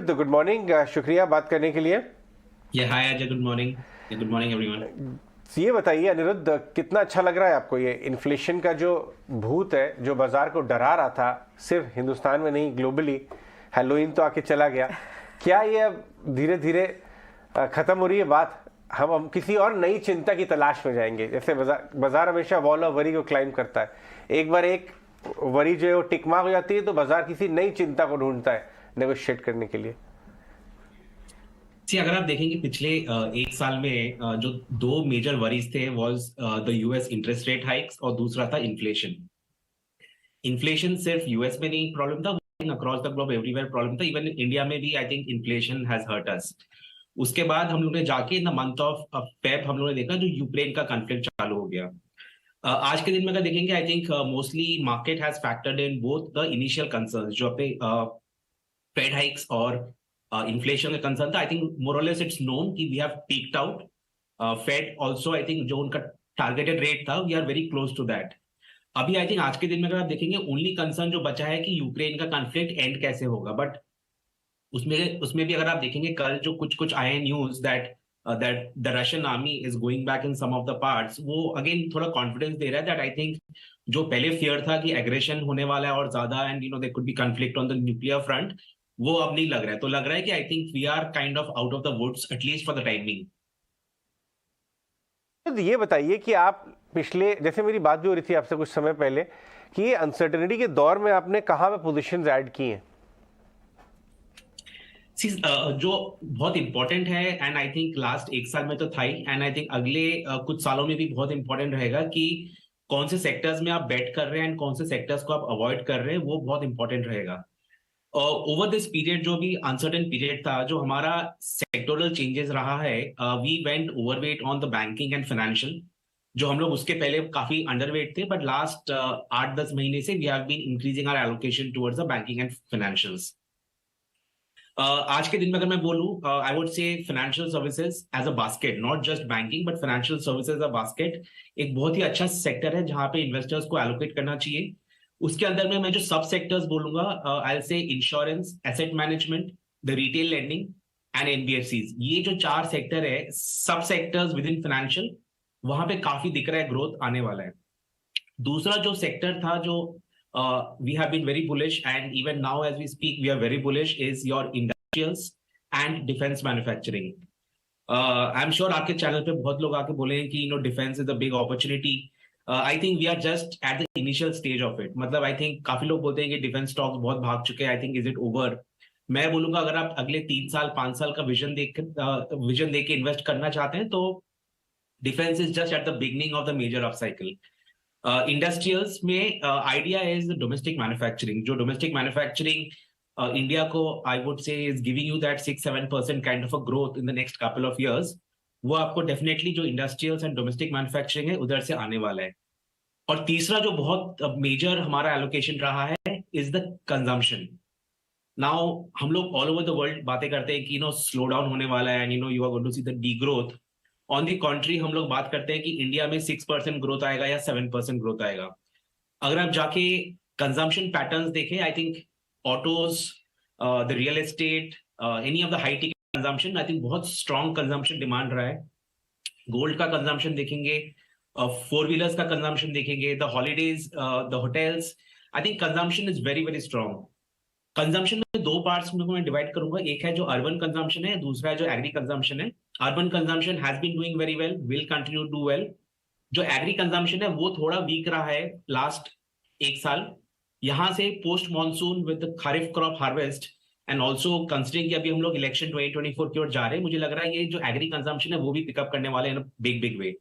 तो good morning, शुक्रिया बात करने के लिए। ये hi Ajay, good morning. Good morning everyone. ये बताइए अनिरुद्ध, कितना अच्छा लग रहा है आपको ये इन्फ्लेशन का जो भूत है जो बाजार को डरा रहा था, सिर्फ हिंदुस्तान में नहीं ग्लोबली। हेलोइन तो आके चला गया। क्या ये अब धीरे धीरे खत्म हो रही है बात? हम किसी और नई चिंता की तलाश में जाएंगे। जैसे बाजार बाजार हमेशा वॉल ऑफ वरी को क्लाइम करता है। एक बार एक वरी जो है वो टिकमा हो जाती है तो बाजार किसी नई चिंता को ढूंढता है नेगोशिएट करने के लिए। अगर आप देखेंगे पिछले एक साल में जो दो मेजर वरीज थे was the US interest rate hikes और दूसरा था इन्फ्लेशन। इन्फ्लेशन सिर्फ यूएस में नहीं प्रॉब्लम था, across the globe everywhere problem था। इवन इंडिया में भी I think inflation has hurt us. उसके बाद हम लोग ने जाके in the month of Feb हम लोग ने देखा जो यूक्रेन का कॉन्फ्लिक्ट चालू हो गया। आज के दिन में अगर देखेंगे I think mostly market has factored in both the initial concerns जो अपने फेड हाइक्स और इन्फ्लेशन का कंसर्न था। आई थिंक मोर और लेस इट्स नोन कि we have peaked out. Fed also I think जो उनका टारगेटेड रेट था we are very close to that. अभी आई थिंक आज के दिन में अगर आप देखेंगे ओनली कंसर्न जो बचा है कि यूक्रेन का कॉन्फ्लिक्ट एंड कैसे होगा। बट उसमें उसमें भी अगर आप देखेंगे कल जो कुछ कुछ आए news that that the Russian army is going back in some of the parts, वो अगेन थोड़ा कॉन्फिडेंस दे रहा है दैट आई थिंक जो पहले फियर था कि एग्रेशन होने वाला है और ज्यादा and there could be conflict on the nuclear front, वो अब नहीं लग रहा है। तो लग रहा है कि I think we are kind of out of the woods at least for the timing. तो ये बताइए कि आप पिछले, जैसे मेरी बात भी हो रही थी आपसे कुछ समय पहले, कि ये अनसर्टेनिटी के दौर में आपने कहाँ पे पोजीशंस ऐड की हैं? जो बहुत इंपॉर्टेंट है एंड आई थिंक लास्ट एक साल में तो था ही एंड आई थिंक अगले कुछ सालों में भी बहुत इंपॉर्टेंट रहेगा कि कौन से सेक्टर्स में आप बेट कर रहे हैं एंड कौन से सेक्टर्स को आप अवॉइड कर रहे हैं, वो बहुत इंपॉर्टेंट रहेगा। ओवर दिस पीरियड जो भी अनसर्टेन पीरियड था, जो हमारा सेक्टोरल चेंजेस रहा है, we went overweight on the banking and financial. जो हम लोग उसके पहले काफी अंडरवेट थे, बट लास्ट 8-10 महीने से we have been increasing our allocation towards the banking and financials. आज के दिन में अगर मैं बोलूं, I would say financial services as a basket, not just banking but financial services a basket एक बहुत ही अच्छा सेक्टर है जहां पे इन्वेस्टर्स को एलोकेट करना चाहिए। उसके अंदर में मैं जो सब सेक्टर्स बोलूंगा, आई विल से insurance, asset management, the retail lending and NBFCs. ये जो चार सेक्टर है, सब सेक्टर्स विद इन फाइनेंशियल, वहां पे काफी दिख रहा है ग्रोथ आने वाला है। दूसरा जो सेक्टर था जो we have been very bullish and even now as we speak we are very bullish is your industrials and defense manufacturing. I'm sure आपके चैनल पे बहुत लोग आके बोले हैं कि defense is a big opportunity. I think we are just at the initial stage of it. मतलब I think काफी लोग बोलते हैं कि डिफेंस स्टॉक्स बहुत भाग चुके हैं। I think is it over? मैं बोलूंगा अगर आप अगले 3 साल 5 साल का विजन देख के इन्वेस्ट करना चाहते हैं तो defence is just at the beginning of the measure of cycle. Industrials में आइडिया इज डोमेस्टिक मैन्युफैक्चरिंग। जो डोमेस्टिक मैन्युफैक्चरिंग इंडिया को आई would say is giving you that 6-7% kind of a growth in the next couple of years. वो आपको definitely जो industrials and domestic manufacturing है उधर से आने वाला है। और तीसरा जो बहुत मेजर हमारा एलोकेशन रहा है इज द कंजम्पशन। नाउ हम लोग ऑल ओवर द वर्ल्ड बातें करते हैं कि स्लो डाउन होने वाला है and you are going to see the D growth. On the country हम लोग बात करते हैं कि इंडिया में 6% ग्रोथ आएगा या 7% ग्रोथ आएगा। अगर आप जाके कंजम्पशन पैटर्न्स देखें, I think autos, the real estate, any of the high ticket consumption, I think बहुत स्ट्रॉन्ग कंजम्पशन डिमांड रहा है। गोल्ड का कंजम्पशन देखेंगे, फोर व्हीलर्स का कंजम्पशन देखेंगे, the holidays, the hotels, I think consumption is very very strong. Consumption में दो parts में मैं डिवाइड करूंगा, एक है जो अर्बन कंजम्पशन है, दूसरा है जो एग्री कंजम्पशन है। Urban consumption has been doing very well, will continue to do well. जो एग्री कंजम्पशन है वो थोड़ा वीक रहा है लास्ट एक साल। यहां से post monsoon with kharif crop harvest and also considering कि अभी हम लोग इलेक्शन 2024 की ओर जा रहे हैं, मुझे लग रहा है ये जो एग्री कंजम्पशन है वो भी पिकअप करने वाले हैं बिग बिग वे।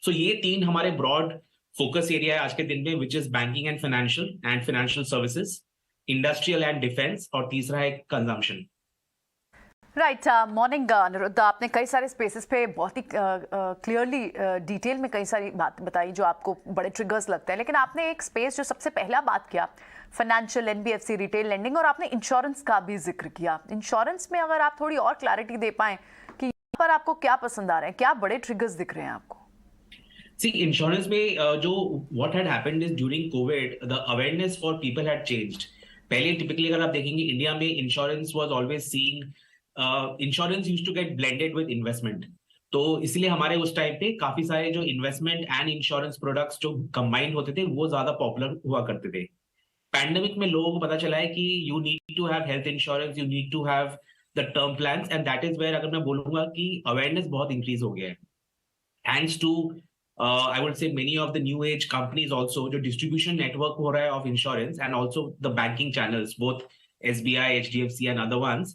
सो ये तीन हमारे ब्रॉड फोकस एरिया है आज के दिन में, which is banking and financial services, industrial and defence, और तीसरा है कंजम्पशन। Right, morning Anirudh. आपने कई सारे स्पेसेस पे बहुत ही क्लियरली डिटेल में कई सारी बात बताई जो आपको बड़े ट्रिगर्स लगते हैं, लेकिन आपने एक स्पेस जो सबसे पहला बात किया, फाइनेंशियल, एनबीएफसी, रिटेल लेंडिंग, और आपने इंश्योरेंस का भी जिक्र किया। इंश्योरेंस में अगर आप थोड़ी और क्लैरिटी दे पाएं कि यहाँ पर आपको क्या पसंद आ रहा है, क्या बड़े ट्रिगर्स दिख रहे हैं आपको? See, इंश्योरेंस में जो what had happened is during COVID, the awareness for people had changed. पहले टिपिकली अगर आप देखेंगे इंडिया में insurance was always seen, insurance used to get blended with investment. तो इसलिए हमारे उस टाइम पे काफी सारे जो इन्वेस्टमेंट एंड इंश्योरेंस प्रोडक्ट्स जो कंबाइंड होते थे वो ज्यादा पॉपुलर हुआ करते थे। पैंडेमिक में लोगों को पता चला है कि you need to have health insurance, you need to have the term plans, and that is where अगर मैं बोलूंगा कि अवेयरनेस बहुत इंक्रीज हो गया है। Thanks to I would say many of the new age companies also, जो distribution network हो रहा है of insurance and also the banking channels, both SBI, HDFC and other ones,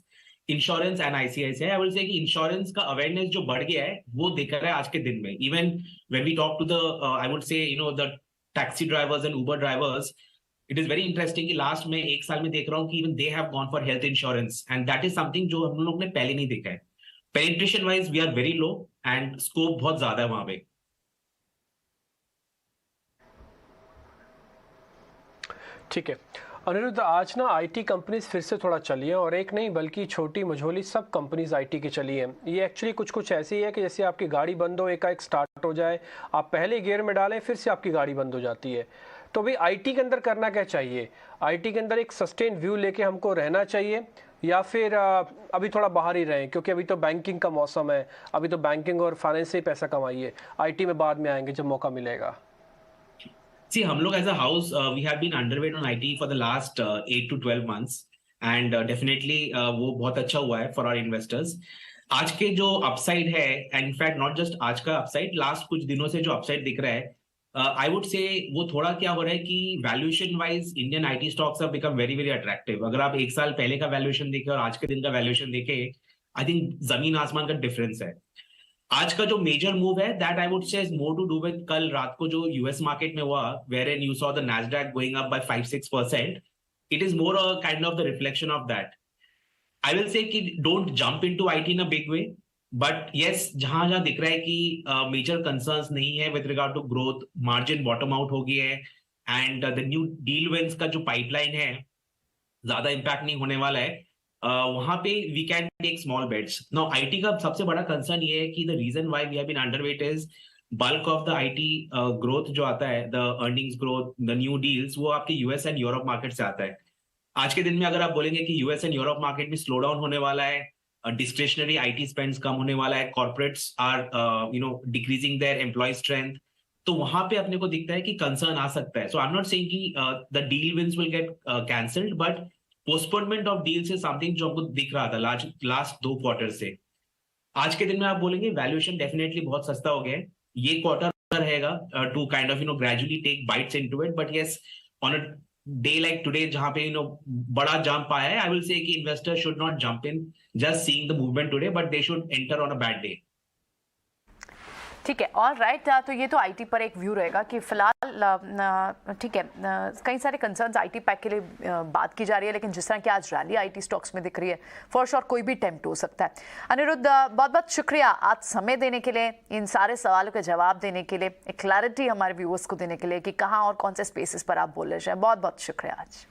insurance and ICICI, I will say कि insurance का awareness जो बढ़ गया है वो दिख रहा है आज के दिन में। Even when we talk to the I would say the taxi drivers and Uber drivers, it is very interesting कि last में एक साल में देख रहा हूँ कि even they have gone for health insurance, and that is something जो हम लोग ने पहले नहीं देखा है। Penetration wise we are very low and scope बहुत ज्यादा है वहां पे। ठीक है अनिरुद्ध, आज ना आईटी कंपनीज फिर से थोड़ा चली है, और एक नहीं बल्कि छोटी मझोली सब कंपनीज आईटी की चली है। ये एक्चुअली कुछ ऐसी है कि जैसे आपकी गाड़ी बंद हो, एकाएक स्टार्ट हो जाए, आप पहले गियर में डालें फिर से आपकी गाड़ी बंद हो जाती है। तो भाई आईटी के अंदर करना क्या चाहिए? आईटी के अंदर एक सस्टेन व्यू लेके हमको रहना चाहिए, या फिर अभी थोड़ा बाहर ही रहें, क्योंकि अभी तो बैंकिंग का मौसम है, अभी तो बैंकिंग और फाइनेंस से ही पैसा कमाइए, आईटी में बाद में आएंगे जब मौका मिलेगा। See, हम लोग as a house, we have been underweight on IT for the last 8 to 12 months, and definitely वो बहुत अच्छा हुआ है for our investors। आज के जो upside है, and in fact not just आज का upside, last कुछ दिनों से जो upside दिख रहा है, I would say वो थोड़ा क्या हो रहा है कि valuation wise Indian IT stocks have become very very attractive। अगर आप एक साल पहले का valuation देखें और आज के दिन का valuation देखें, I think जमीन आसमान का difference है। आज का जो मेजर मूव है that I would say is more to do with कल रात को जो यूएस मार्केट में हुआ, wherein you saw the Nasdaq going up by 5-6%। It is more a kind of the reflection of that. I will say कि don't jump into IT in a big way, but yes जहां जहां दिख रहा है कि major concerns नहीं है with regard to growth, margin bottom out हो गई है, and the new deal wins का जो पाइपलाइन है ज्यादा इंपैक्ट नहीं होने वाला है, वहां पे we can take small bets. Now IT का सबसे बड़ा कंसर्न ये है कि the reason why we have been underweight is bulk of the IT growth जो आता है, the earnings growth, the new deals, वो आपके यूएस एंड यूरोप मार्केट से आता है। आज के दिन में अगर आप बोलेंगे कि यूएस एंड यूरोप मार्केट में स्लो डाउन होने वाला है, डिस्क्रिशनरी आईटी स्पेंड्स कम होने वाला है, corporates are decreasing their employ strength, तो वहां पे अपने को दिखता है कि कंसर्न आ सकता है। So I am not saying कि the deal wins will get cancelled, but postponement of deal से समथिंग जो हमको दिख रहा था लास्ट 2 क्वार्टर से। आज के दिन में आप बोलेंगे वैल्यूएशन डेफिनेटली बहुत सस्ता हो गया है, ये क्वार्टर रहेगा to kind of gradually take bites into it, but yes on a day like today जहां पे बड़ा जंप आया है, आई विल से कि investor should not jump in just seeing the movement today, but they should enter on a bad day. ठीक है, all right. तो ये तो आईटी पर एक व्यू रहेगा कि फिलहाल ठीक है, कई सारे कंसर्न्स आईटी पैक के लिए बात की जा रही है, लेकिन जिस तरह की आज रैली आईटी स्टॉक्स में दिख रही है, फॉर श्योर कोई भी टेम्प्ट हो सकता है। अनिरुद्ध, बहुत बहुत शुक्रिया आज समय देने के लिए, इन सारे सवालों के जवाब देने के लिए, एक क्लैरिटी हमारे व्यूअर्स को देने के लिए कि कहाँ और कौन से स्पेसेस पर आप बोल रहे हैं। बहुत बहुत शुक्रिया आज।